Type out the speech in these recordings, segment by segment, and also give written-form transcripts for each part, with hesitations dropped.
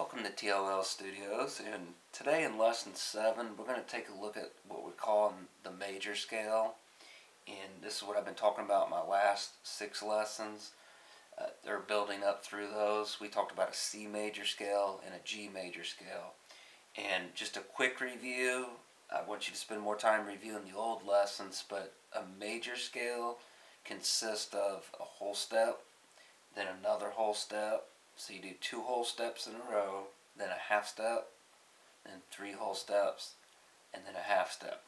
Welcome to T.O.L Studios, and today in Lesson 7 we're going to take a look at what we call the major scale, and this is what I've been talking about in my last 6 lessons. They're building up through those. We talked about a C major scale and a G major scale. And just a quick review, I want you to spend more time reviewing the old lessons, but a major scale consists of a whole step, then another whole step. So you do 2 whole steps in a row, then a half step, then 3 whole steps, and then a half step.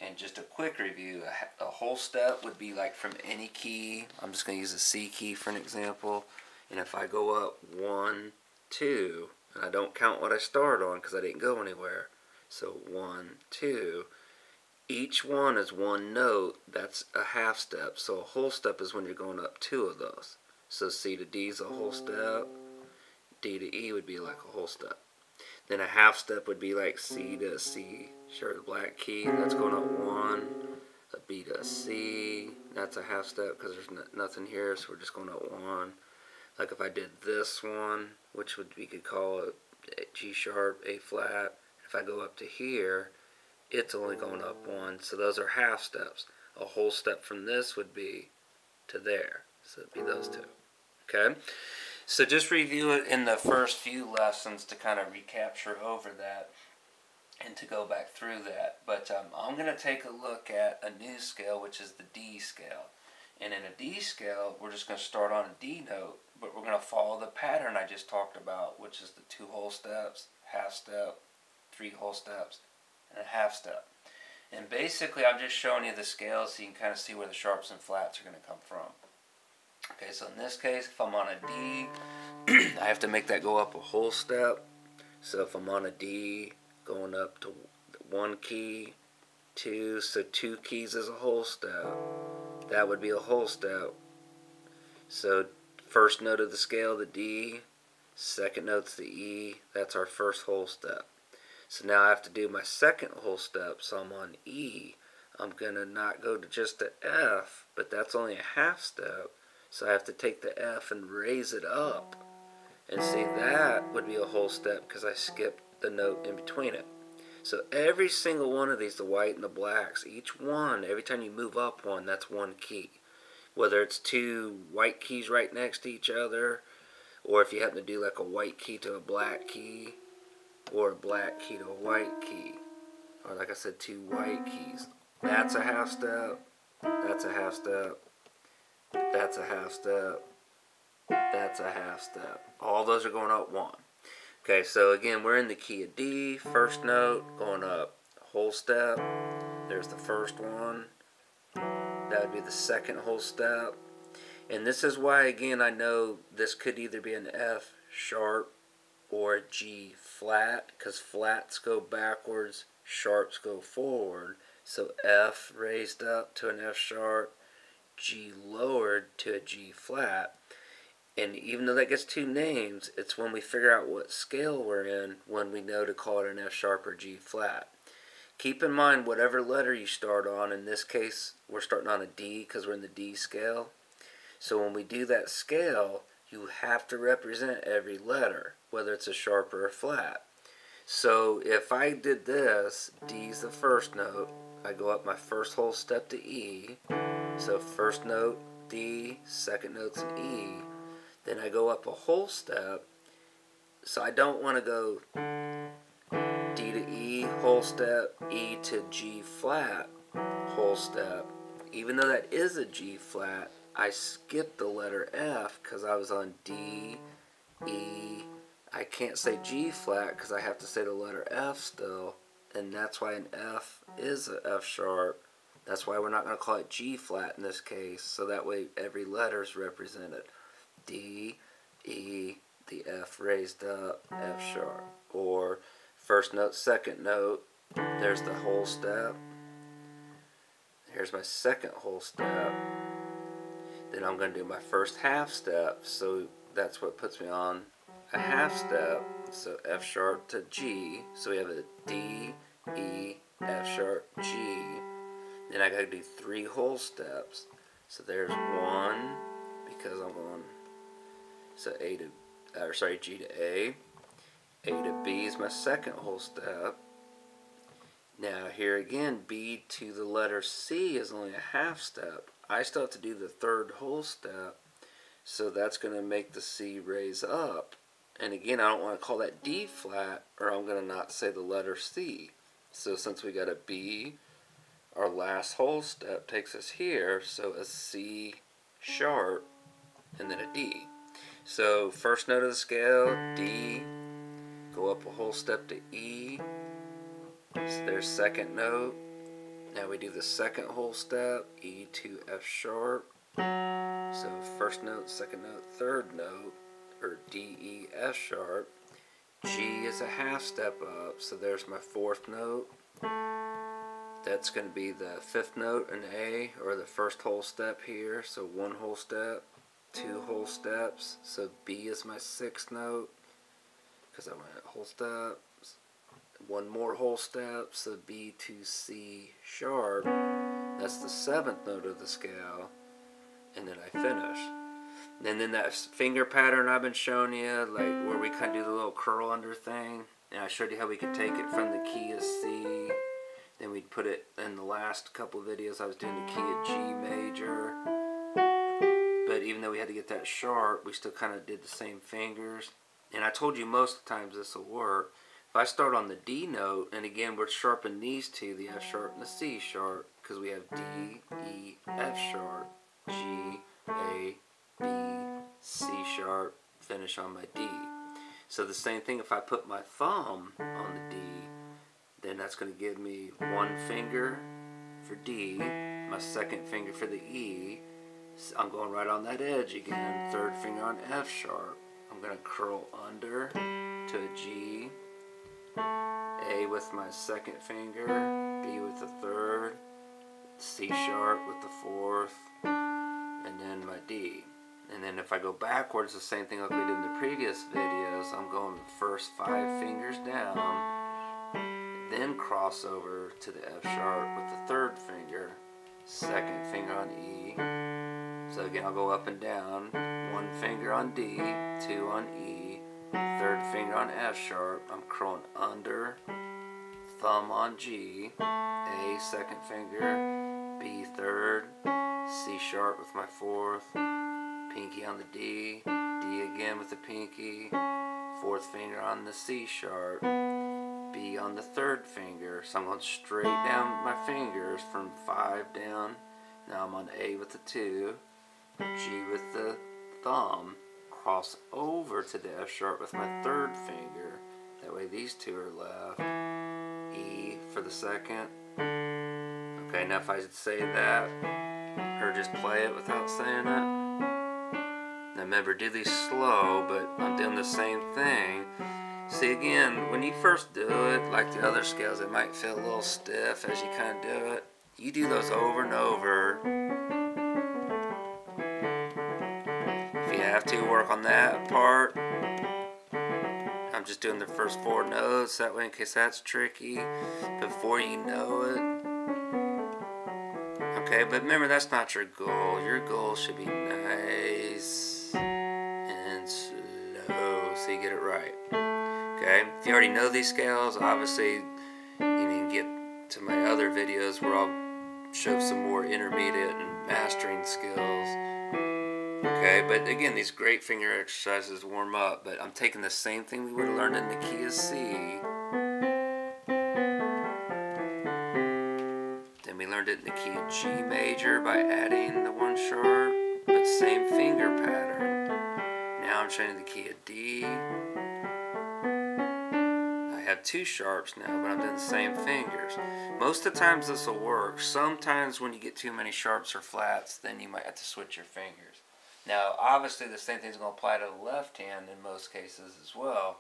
And just a quick review, a whole step would be like from any key. I'm just going to use the C key for an example. And if I go up 1, 2, and I don't count what I started on because I didn't go anywhere. So 1, 2. Each one is one note. That's a half step. So a whole step is when you're going up 2 of those. So C to D is a whole step. D to E would be like a whole step. Then a half step would be like C to C, sure, the black key, that's going up 1. A B to a C, that's a half step because there's nothing here, so we're just going up 1. Like if I did this one, which we could call it G sharp, A flat. If I go up to here, it's only going up 1, so those are half steps. A whole step from this would be to there, so it'd be those 2. Okay? So just review it in the first few lessons to kind of recapture over that and to go back through that. But I'm going to take a look at a new scale, which is the D scale. And in a D scale, we're just going to start on a D note, but we're going to follow the pattern I just talked about, which is the 2 whole steps, half step, 3 whole steps, and a half step. And basically, I'm just showing you the scale so you can kind of see where the sharps and flats are going to come from. Okay, so in this case, if I'm on a D, I have to make that go up a whole step. So if I'm on a D, going up to 1 key, 2, so 2 keys is a whole step. That would be a whole step. So first note of the scale, the D, second note's the E, that's our first whole step. So now I have to do my second whole step, so I'm on E. I'm going to not go to just the F, but that's only a half step. So I have to take the F and raise it up. And see, that would be a whole step because I skipped the note in between it. So every single one of these, the white and the blacks, each one, every time you move up 1, that's 1 key. Whether it's 2 white keys right next to each other, or if you happen to do like a white key to a black key, or a black key to a white key. Or like I said, 2 white keys. That's a half step, that's a half step. That's a half step. That's a half step. All those are going up 1. Okay, so again, we're in the key of D. First note, going up a whole step. There's the first one. That would be the second whole step. And this is why, again, I know this could either be an F sharp or a G flat, because flats go backwards, sharps go forward. So F raised up to an F sharp, G lowered to a G flat. And even though that gets 2 names, it's when we figure out what scale we're in when we know to call it an F sharp or G flat. Keep in mind whatever letter you start on. In this case, we're starting on a D because we're in the D scale. So when we do that scale, you have to represent every letter, whether it's a sharp or a flat. So if I did this, D's the first note, I go up my first whole step to E. So first note, D, second note's an E. Then I go up a whole step. So I don't want to go D to E, whole step, E to G flat, whole step. Even though that is a G flat, I skipped the letter F because I was on D, E. I can't say G flat because I have to say the letter F still. And that's why an F is an F sharp. That's why we're not going to call it G flat in this case, so that way every letter is represented. D, E, the F raised up, F sharp. Or first note, second note, there's the whole step. Here's my second whole step. Then I'm going to do my first half step, so that's what puts me on a half step. So F sharp to G, so we have a D, E, F sharp, G. Then I got to do 3 whole steps. So there's 1, because I'm going, so G to A. A to B is my second whole step. Now here again, B to the letter C is only a half step. I still have to do the third whole step, so that's going to make the C raise up. And again, I don't want to call that D flat, or I'm going to not say the letter C. So since we got a B, our last whole step takes us here, so a C sharp, and then a D. So first note of the scale, D, go up a whole step to E, so there's second note. Now we do the second whole step, E to F sharp. So first note, second note, third note, or D, E, F sharp. G is a half step up, so there's my fourth note. That's going to be the fifth note in A, or the first whole step here. So one whole step, two whole steps. So B is my sixth note, because I went whole steps. One more whole step, so B to C sharp. That's the seventh note of the scale, and then I finish. And then that finger pattern I've been showing you, like where we kind of do the little curl under thing, and I showed you how we could take it from the key of C, then we'd put it in the last couple of videos I was doing the key of G major. But even though we had to get that sharp, we still kind of did the same fingers. And I told you most of the times this will work. If I start on the D note, and again we're sharpening these two, the F sharp and the C sharp, because we have D, E, F sharp, G, A, B, C sharp, finish on my D. So the same thing, if I put my thumb on the D, then that's going to give me one finger for D, my second finger for the E. I'm going right on that edge again, third finger on F sharp. I'm going to curl under to a G, A with my second finger, B with the third, C sharp with the fourth, and then my D. And then if I go backwards, the same thing like we did in the previous videos, I'm going the first 5 fingers down, then cross over to the F sharp with the third finger, second finger on E. So again, I'll go up and down, one finger on D, two on E, third finger on F sharp, I'm curling under, thumb on G, A second finger, B third, C sharp with my fourth, pinky on the D, D again with the pinky, fourth finger on the C sharp, B on the third finger. So I'm going straight down my fingers from 5 down. Now I'm on A with the 2, G with the thumb, cross over to the F sharp with my third finger. That way these two are left. E for the second. Okay, now if I say that, or just play it without saying it. Now remember, do these slow, but I'm doing the same thing. See, again, when you first do it, like the other scales, it might feel a little stiff as you kind of do it. You do those over and over. If you have to, work on that part. I'm just doing the first 4 notes, that way in case that's tricky, before you know it. Okay, but remember, that's not your goal. Your goal should be nice and slow, so you get it right. Okay, if you already know these scales, obviously you can get to my other videos where I'll show some more intermediate and mastering skills. Okay, but again, these great finger exercises warm up, but I'm taking the same thing we would have learned in the key of C. Then we learned it in the key of G major by adding the 1 sharp, but same finger pattern. Now I'm showing you the key of D. I have 2 sharps now, but I'm doing the same fingers. Most of the times this will work. Sometimes when you get too many sharps or flats, then you might have to switch your fingers. Now, obviously, the same thing is going to apply to the left hand in most cases as well.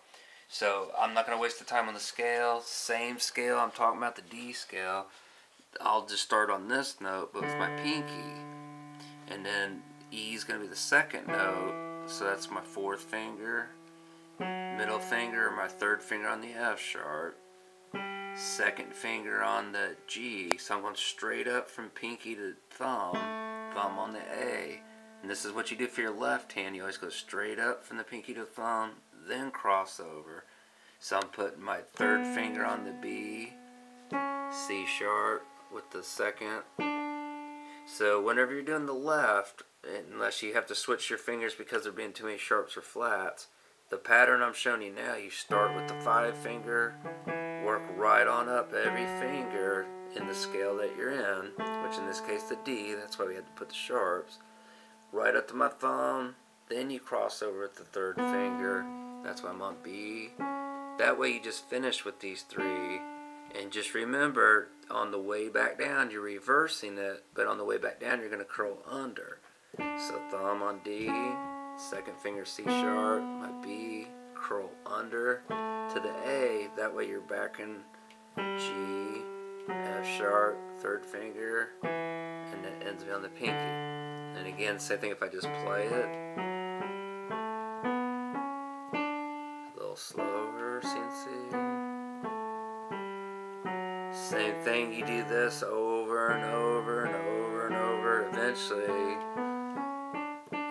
So, I'm not going to waste the time on the scale. Same scale, I'm talking about the D scale. I'll just start on this note, but with my pinky. And then E is going to be the second note. So, that's my 4th finger. Middle finger, or my 3rd finger on the F sharp. Second finger on the G. So, I'm going straight up from pinky to thumb. Thumb on the A. And this is what you do for your left hand. You always go straight up from the pinky to the thumb, then cross over. So I'm putting my third finger on the B, C sharp with the second. So whenever you're doing the left, unless you have to switch your fingers because there being too many sharps or flats, the pattern I'm showing you now, you start with the 5 finger, work right on up every finger in the scale that you're in, which in this case the D, that's why we had to put the sharps, right up to my thumb, then you cross over with the third finger, that's why I'm on B. That way you just finish with these 3, and just remember, on the way back down you're reversing it, but on the way back down you're going to curl under. So thumb on D, second finger C sharp, my B, curl under to the A, that way you're back in G, F sharp, third finger, and it ends me on the pinky. And again, same thing if I just play it. A little slower, CNC. Same thing, you do this over and over and over and over. Eventually,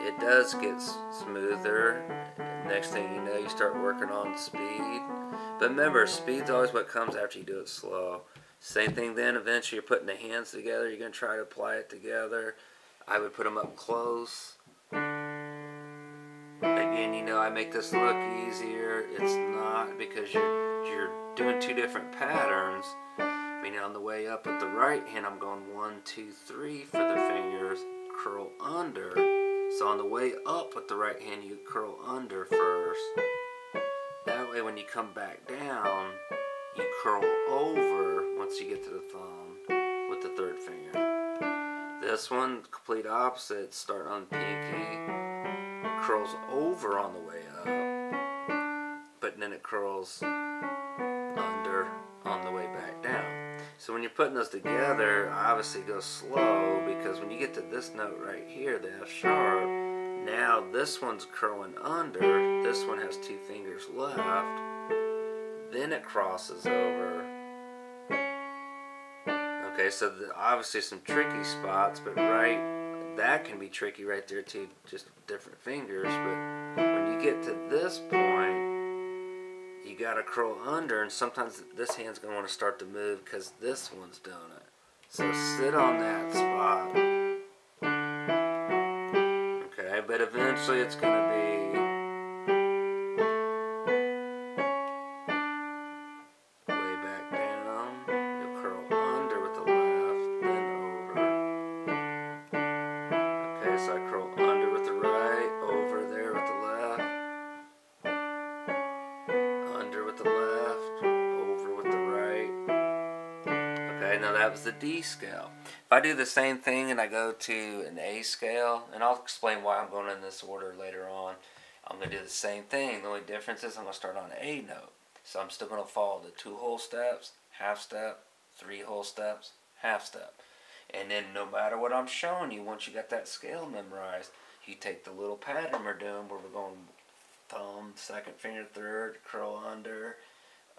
it does get smoother. Next thing you know, you start working on speed. But remember, speed's always what comes after you do it slow. Same thing then, eventually you're putting the hands together. You're going to try to apply it together. I would put them up close. Again, you know, I make this look easier. It's not, because you're doing 2 different patterns. Meaning on the way up with the right hand, I'm going 1, 2, 3 for the fingers, curl under. So on the way up with the right hand, you curl under first. That way when you come back down, you curl over once you get to the thumb with the third finger. This one, complete opposite, start on pinky, curls over on the way up, but then it curls under on the way back down. So when you're putting those together, obviously go slow, because when you get to this note right here, the F sharp, now this one's curling under, this one has 2 fingers left, then it crosses over. Okay, so obviously some tricky spots, but that can be tricky right there too, just different fingers. But when you get to this point, you gotta curl under, and sometimes this hand's gonna want to start to move because this one's doing it. So sit on that spot. Okay, but eventually it's gonna be way back down. You'll curl under with the left, then over. Okay, so I curl under with the right, over there with the left. Under with the left, over with the right. Okay, now that was the D scale. If I do the same thing and I go to an A scale, and I'll explain why I'm going in this order later on, I'm going to do the same thing. The only difference is I'm going to start on an A note. So I'm still going to follow the 2 whole steps, half step, 3 whole steps, half step. And then no matter what I'm showing you, once you got that scale memorized, you take the little pattern we're doing where we're going thumb, second finger, third, curl under,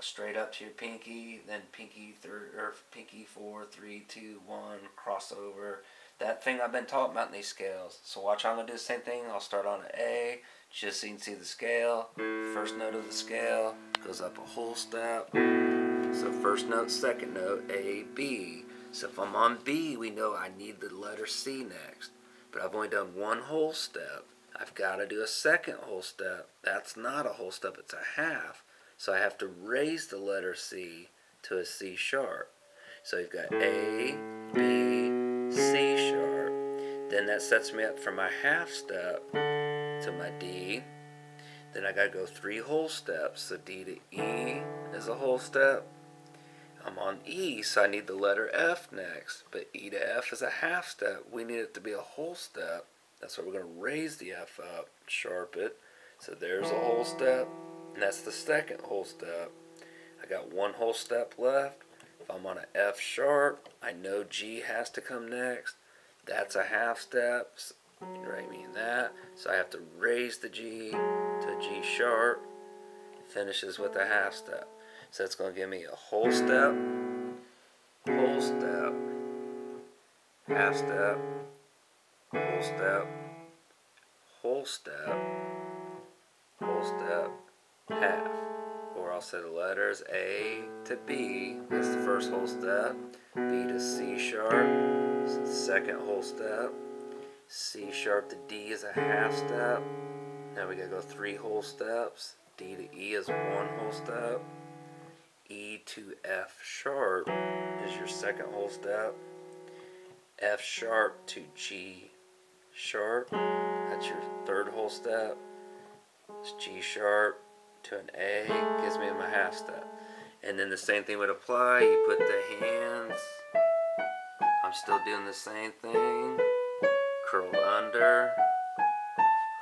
straight up to your pinky, then pinky third, or pinky 4, 3, 2, 1, cross over. That thing I've been talking about in these scales. So watch, I'm going to do the same thing. I'll start on an A, just so you can see the scale. First note of the scale goes up a whole step. So first note, second note, A, B. So if I'm on B, we know I need the letter C next. But I've only done 1 whole step. I've got to do a second whole step. That's not a whole step, it's a half. So I have to raise the letter C to a C sharp. So you've got A, B, C sharp. Then that sets me up for my half step to my D. Then I got to go 3 whole steps. So D to E is a whole step. I'm on E, so I need the letter F next. But E to F is a half step. We need it to be a whole step. That's why we're going to raise the F up, sharp it. So there's a whole step, and that's the second whole step. I got 1 whole step left. If I'm on an F sharp, I know G has to come next. That's a half step. You write me in that. So I have to raise the G to a G sharp. It finishes with a half step. So it's going to give me a whole step, half step, whole step, whole step, whole step, half. Or cross set of letters. A to B, that's the first whole step. B to C sharp, second whole step. C sharp to D is a half step. Now we gotta go 3 whole steps. D to E is 1 whole step. E to F sharp is your second whole step. F sharp to G sharp, that's your third whole step. It's G sharp to an A, gives me my half step. And then the same thing would apply. You put the hands, I'm still doing the same thing, curled under.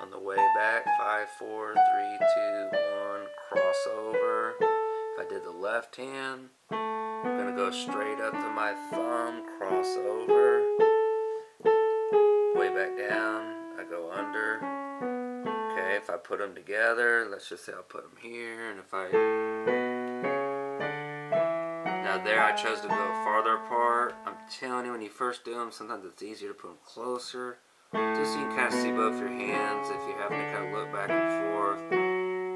On the way back, 5, 4, 3, 2, 1, cross over. If I did the left hand, I'm going to go straight up to my thumb, cross over. Way back down, I go under. Okay, if I put them together, let's just say I'll put them here, and if I... Now there I chose to go farther apart. I'm telling you, when you first do them, sometimes it's easier to put them closer. Just so you can kind of see both your hands if you happen to kind of look back and forth.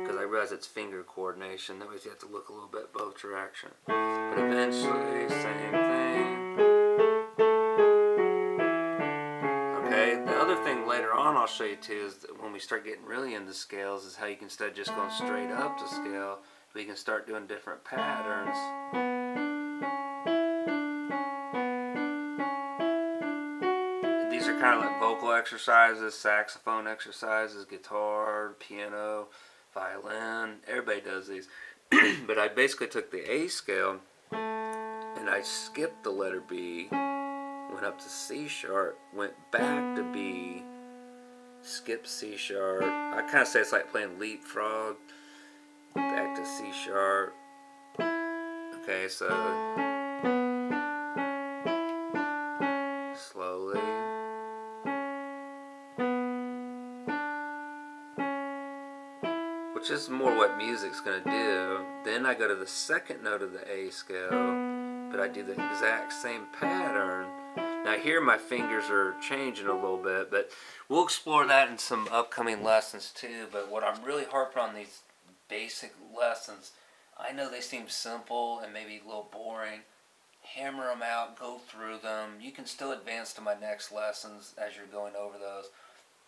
Because I realize it's finger coordination. That means you have to look a little bit both directions. But eventually, same thing. Okay, the other thing later on I'll show you too is that when we start getting really into scales is how you can, instead of just going straight up to scale, we can start doing different patterns. These are kind of like vocal exercises, saxophone exercises, guitar, piano, violin. Everybody does these. But I basically took the A scale and I skipped the letter B, went up to C sharp, went back to B, skipped C sharp. I kind of say it's like playing leapfrog. Back to C sharp. Okay, so slowly. Which is more what music's going to do. Then I go to the second note of the A scale, but I do the exact same pattern. Now here my fingers are changing a little bit, but we'll explore that in some upcoming lessons too. But what I'm really harping on these basic lessons, I know they seem simple and maybe a little boring. Hammer them out, go through them. You can still advance to my next lessons as you're going over those.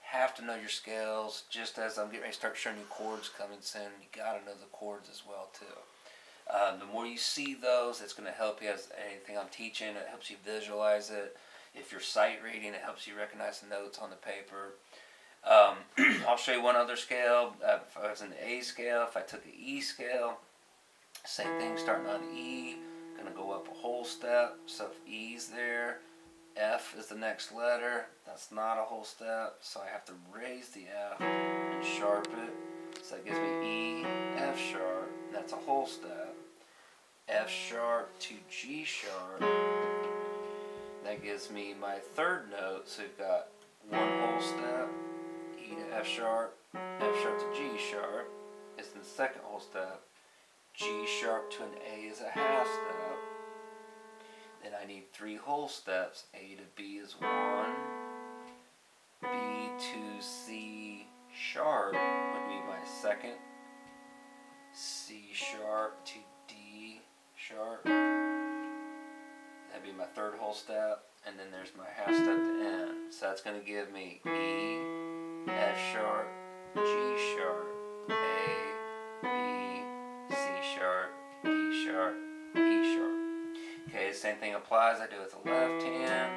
Have to know your scales, just as I'm getting ready to start showing you chords coming soon. You got to know the chords as well too. The more you see those, it's going to help you as anything I'm teaching. It helps you visualize it. If you're sight reading, it helps you recognize the notes on the paper. I'll show you one other scale. If I was in the A scale, if I took an E scale, same thing, starting on E, going to go up a whole step. So if E's there, F is the next letter. That's not a whole step, so I have to raise the F and sharp it. So that gives me E, F sharp. That's a whole step. F sharp to G sharp. That gives me my third note. So we've got 1 whole step. E to F sharp to G sharp is the second whole step. G sharp to an A is a half step. Then I need 3 whole steps. A to B is 1. B to C sharp would be my second. C sharp to D sharp. That'd be my third whole step. And then there's my half step to N. So that's going to give me E, F sharp, G sharp, A, B, C sharp, D sharp, E sharp. Okay, same thing applies. I do it with the left hand.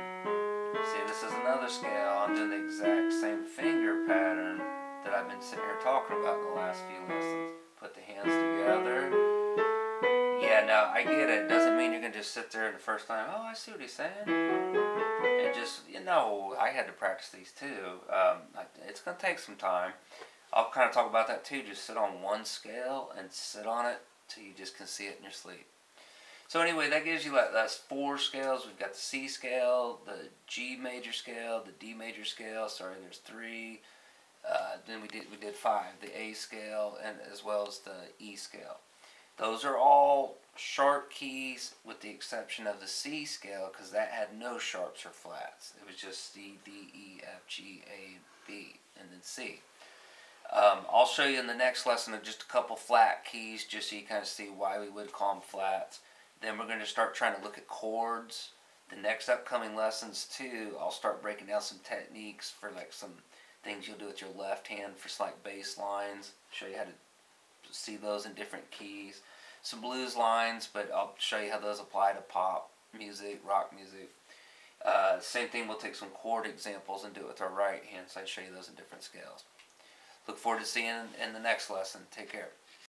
See, this is another scale. I'm doing the exact same finger pattern that I've been sitting here talking about in the last few lessons. Put the hands together. Yeah, now I get it. It doesn't mean you're going to just sit there the first time, oh, I see what he's saying. And just, you know, I had to practice these too. It's going to take some time. I'll kind of talk about that too. Just sit on one scale and sit on it till you just can see it in your sleep. So anyway, that gives you, that's 4 scales. We've got the C scale, the G major scale, the D major scale. Sorry, there's 3. Then we did 5, the A scale, and as well as the E scale. Those are all sharp keys with the exception of the C scale, because that had no sharps or flats. It was just C, D, E, F, G, A, B, and then C. I'll show you in the next lesson of just a couple flat keys, just so you kind of see why we would call them flats. Then we're going to start trying to look at chords. The next upcoming lessons too, I'll start breaking down some techniques for like some things you'll do with your left hand for like bass lines. Show you how to see those in different keys. Some blues lines, but I'll show you how those apply to pop music, rock music. Same thing, we'll take some chord examples and do it with our right hand, so I show you those in different scales. Look forward to seeing you in the next lesson. Take care.